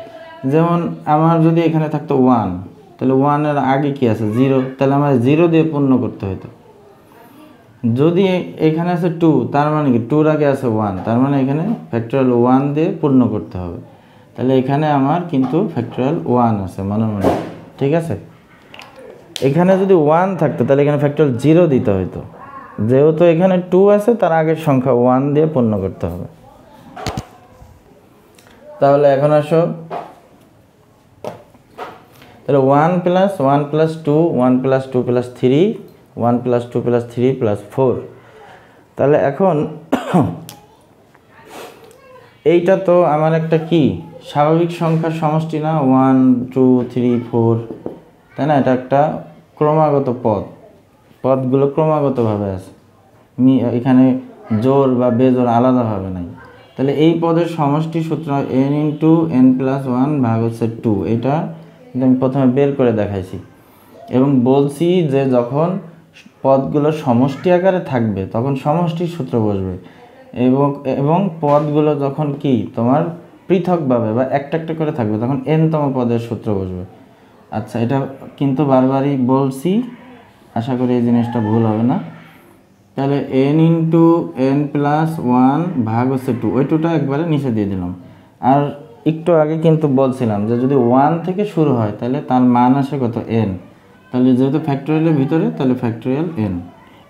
যেমন আমার যদি এখানে থাকতো 1, তাহলে 1-এর আগে কি আছে 0, তাহলে আমার 0 দিয়ে পূর্ণ করতে হতো। যদি এখানে আছে 2, তার মানে কি 2-র আগে আছে 1, তার মানে এখানে ফ্যাক্টরিয়াল 1 দিয়ে পূর্ণ করতে হবে। তাহলে এখানে আমার কিন্তু ফ্যাক্টরিয়াল 1 আছে মনে মনে, ঠিক আছে? এখানে যদি 1 থাকতো তাহলে এখানে ফ্যাক্টরিয়াল 0 দিতে হতো, যেহেতু এখানে 2 আছে তার আগের সংখ্যা 1 দিয়ে পূর্ণ করতে হবে। তাহলে এখন আসো, তাহলে 1 + 1 + 2, 1 + 2 + 3, 1 + 2 + 3 + 4। তাহলে এখন এইটা তো আমার একটা কি স্বাভাবিক সংখ্যার সমষ্টি না, 1 2 3 4, তাই না? এটা একটা ক্রমাগত পদ, পদগুলো ক্রমাগতভাবে আছে, এখানে জোড় বা বেজোড় আলাদাভাবে নাই। তাহলে এই পদের সমষ্টি সূত্র n × n+1 ভাগ হচ্ছে 2, এটা আমি প্রথমে বের করে দেখাইছি এবং বলছি যে যখন পদগুলো সমষ্টি আকারে থাকবে তখন সমষ্টির সূত্র বসবে, এবং পদগুলো যখন কি তোমার পৃথকভাবে বা একটা একটা করে থাকবে তখন n-তম পদের সূত্র বসবে। আচ্ছা, এটা কিন্তু বারবারই বলছি, আশা করি এই জিনিসটা ভুল হবে না। তাহলে n × n+1 ভাগ হচ্ছে 2, ওই 2টা একবারে নিচে দিয়ে দিলাম। আর একটু আগে কিন্তু বলছিলাম যে যদি 1 থেকে শুরু হয় তাহলে তার মান আসে কত n, তাহলে যেহেতু ফ্যাক্টরিয়ালের ভিতরে তাহলে ফ্যাক্টরিয়াল n,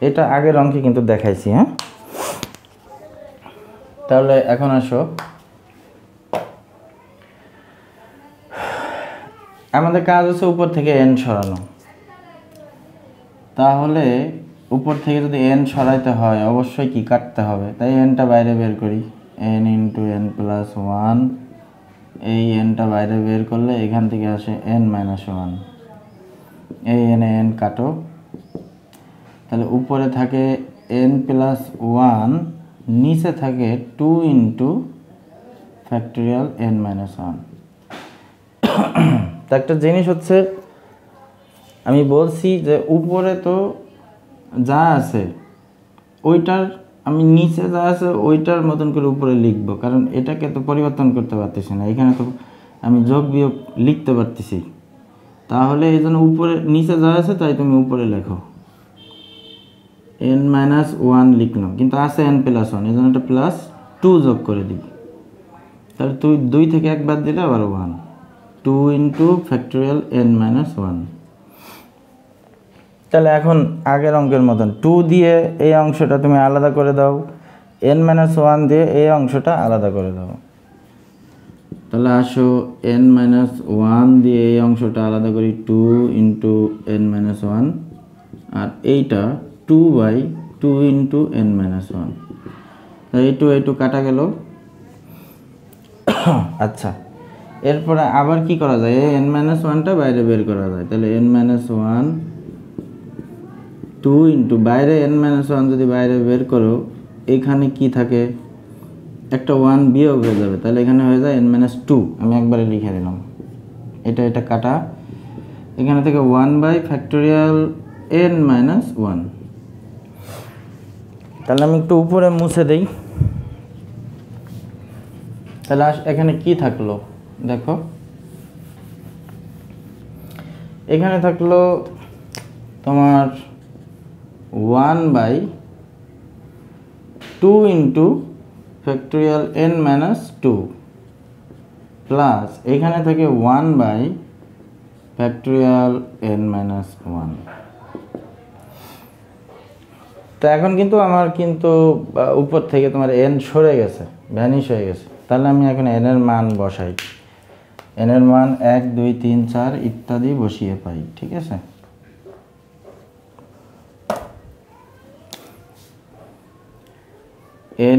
এটা আগের অঙ্কে কিন্তু দেখাইছি। হ্যাঁ, তাহলে এখন আসো, আমাদের কাজ হচ্ছে উপর থেকে n সরানো। তাহলে উপর থেকে যদি n সরাইতে হয় অবশ্যই কি কাটতে হবে, তাই nটা বাইরে বের করি, n × n+1, এই nটা বাইরে বের করলে এখান থেকে আসে n-1, এই n কাটো, তাহলে উপরে থাকে n+1, নিচে থাকে 2 × ফ্যাক্টরিয়াল n-1। তো একটা জিনিস হচ্ছে, আমি বলছি যে উপরে তো যা আছে ওইটার আমি নিচে যা আছে ওইটার মতন করে উপরে লিখবো, কারণ এটাকে তো পরিবর্তন করতে পারতেছি না, এখানে তো আমি যোগ বিয়োগ লিখতে পারতেছি। তাহলে এই জন্য উপরে নিচে যা আছে তাই তুমি উপরে লেখো, n-1 লিখলাম, কিন্তু আছে n+1, এই জন্য একটা +2 যোগ করে দিই। তাহলে তুই 2 থেকে 1 বাদ দিলে আবার 1, 2 × ফ্যাক্টরিয়াল n-1। তাহলে এখন আগের অঙ্কের মতন 2 দিয়ে এই অংশটা তুমি আলাদা করে দাও, n-1 দিয়ে এই অংশটা আলাদা করে দাও। তাহলে আসো n-1 দিয়ে এই অংশটা আলাদা করি, 2 × n-1, আর এইটা 2/2 × n-1, তাই এই 2 কাটা গেল। আচ্ছা, এরপরে আবার কি করা যায়, এই n-1টা বাইরে বের করা যায়, তাহলে n-1 2 × বাইরে n-1 যদি বাইরে বের করো এখানে কি থাকে, একটা 1 বিয়োগ হয়ে যাবে, তাহলে এখানে হয়ে যায় n-2, আমি একবারে লিখে দিলাম, এটা কাটা, এখানে থেকে 1/ফ্যাক্টরিয়াল n-1। তাহলে আমি একটু উপরে মুছে দেই, তাহলে এখানে কি থাকলো দেখো, এখানে থাকলো তোমার 1/2 × ফ্যাক্টরিয়াল n-2 প্লাস এখানে থাকে 1/ফ্যাক্টরিয়াল n-1। তো এখন কিন্তু আমার কিন্তু উপর থেকে তোমার n সরে গেছে, ভ্যানিশ হয়ে গেছে, তাহলে আমি এখন n এর মান বসাই, n এর মান 1 2 3 4 ইত্যাদি বসিয়ে পাই। ঠিক আছে,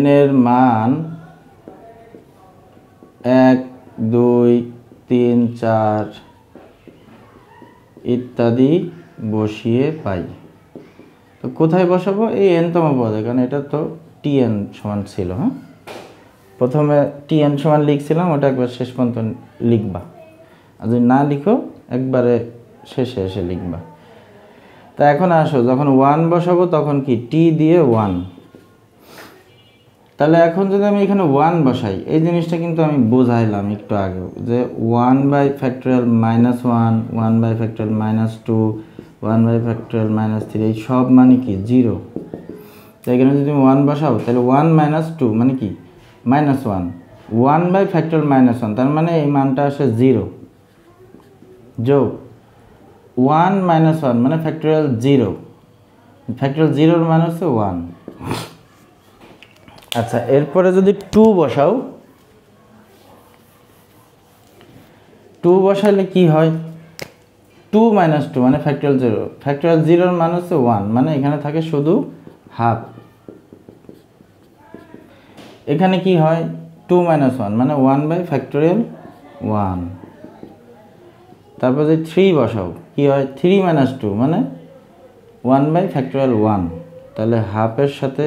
n এর মান 1 2 3 4 ইত্যাদি বসিয়ে পাই। তো কোথায় বসাবো? এই n তম পদে, কারণ এটা তো tn সমান ছিল। হ্যাঁ, প্রথমে tn সমান লিখছিলাম, ওটা একবার শেষ পর্যন্ত লিখবা, আর যদি না লিখো একবারে শেষে এসে লিখবা। তা এখন আসো, যখন 1 বসাবো তখন কি t দিয়ে 1, তাহলে এখন যদি আমি এখানে 1 বসাই, এই জিনিসটা কিন্তু আমি বোঝাইলাম একটু আগে যে 1 by factorial minus 1, 1 by factorial minus 2, 1 by factorial minus 3, এই সব মানে কি 0। তো এখানে যদি 1 বসাও তাহলে 1 মাইনাস 2 মানে কি মাইনাস 1, 1 বাই ফ্যাক্টরিয়াল মাইনাস 1, তার মানে এই মানটা আসে 0, যোগ 1 মাইনাস 1 মানে ফ্যাক্টরিয়াল 0, ফ্যাক্টরিয়াল 0 মান হচ্ছে 1। আচ্ছা, এরপরে যদি 2 বসাও, 2 বসাইলে কি হয়? 2 মাইনাস 2 মানে ফ্যাক্টরিয়াল 0, ফ্যাক্টরিয়াল 0 মান হচ্ছে 1, মানে এখানে থাকে শুধু হাফ। এখানে কি হয়? 2 মাইনাস 1 মানে 1 বাই ফ্যাক্টরিয়াল 1। তারপর যদি 3 বসাও, কি হয়? 3 মাইনাস 2 মানে 1 বাই ফ্যাক্টরিয়াল 1, তাহলে হাফের সাথে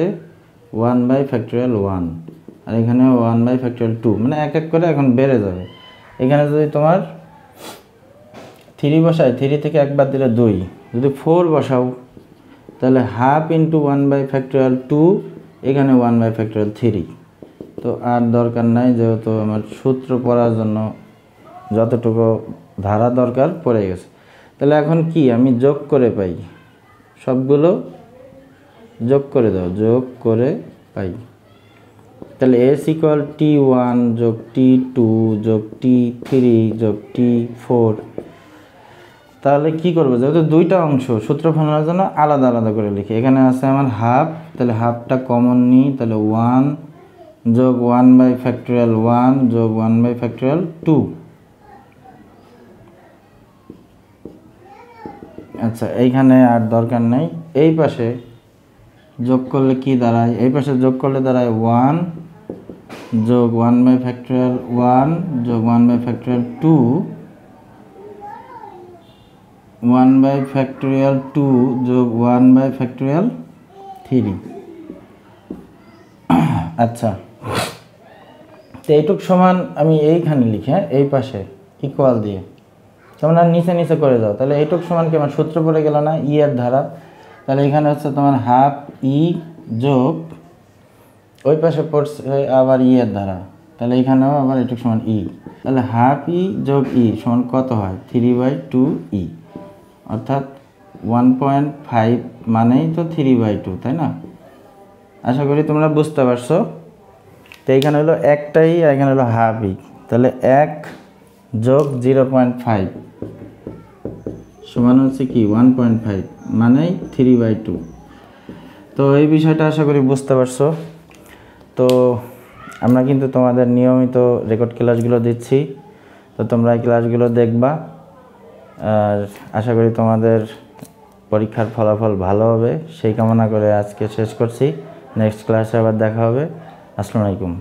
1 বাই ফ্যাক্টরিয়াল 1, আর এখানে 1 বাই ফ্যাক্টরিয়াল 2, মানে এক এক করে এখন বেড়ে যাবে। এখানে যদি তোমার 3 বসাই, 3 থেকে একবার দিলে 2, যদি 4 বসাও তাহলে হাফ ইন্টু 1 বাই ফ্যাক্টরিয়াল 2, এখানে 1 বাই ফ্যাক্টরিয়াল 3। তো আর দরকার নাই, যেহেতু আমার সূত্র পড়ার জন্য যতটুকু ধারা দরকার পড়ে গেছে। তাহলে এখন কি আমি যোগ করে পাই, সবগুলো যোগ করে দাও, যোগ করে পাই। তাহলে s ইকুয়াল t1 যোগ t2 যোগ t3 যোগ t4। তাহলে কি করবো? যেহেতু দুইটা অংশ, সূত্র ফলানোর জন্য আলাদা আলাদা করে লিখি। এখানে আছে আমার হাফ, তাহলে হাফটা কমন নিই, তাহলে 1 যোগ 1 বাই ফ্যাক্টরিয়াল 1 যোগ 1 বাই ফ্যাক্টরিয়াল 2। আচ্ছা, এইখানে আর দরকার নেই। এই পাশে যোগ করলে কি দাঁড়ায়? এই পাশে যোগ করলে দাঁড়ায় 1 যোগ 1 বাই ফ্যাক্টরিয়াল 1 যোগ 1 বাই ফ্যাক্টরিয়াল 2, 1 বাই ফ্যাক্টরিয়াল 2 যোগ 1 বাই ফ্যাক্টরিয়াল 3। আচ্ছা, তো এইটুক সমান আমি এইখানে লিখি, হ্যাঁ, এই পাশে ইকুয়াল দিয়ে, যেমন আর নিচে নিচে করে যাও, তাহলে এইটুক সমান কি আমার সূত্র পড়ে গেল না, ই এর ধারা। তাহলে এখানে হচ্ছে তোমার হাফ ই যোগ ওই পাশে পড়ছে আবার ই এর ধারা, তাহলে এখানেও আবার এইটুক সমান ই। তাহলে হাফ ই যোগ ই সমান কত হয়? 3/2 ই, অর্থাৎ 1.5 মানেই তো 3/2, তাই না? আশা করি তোমরা বুঝতে পারছো। তো এইখানে হলো একটাই, এখানে হলো হাফ ই, তাহলে 1 যোগ 0.5 সমান হচ্ছে কি 1.5 মানেই 3/2। তো এই বিষয়টা আশা করি বুঝতে পারছো। তো আমরা কিন্তু তোমাদের নিয়মিত রেকর্ড ক্লাসগুলো দিচ্ছি, তো তোমরা এই ক্লাসগুলো দেখবা, আর আশা করি তোমাদের পরীক্ষার ফলাফল ভালো হবে সেই কামনা করে আজকে শেষ করছি। নেক্সট ক্লাসে আবার দেখা হবে। আসসালামু আলাইকুম।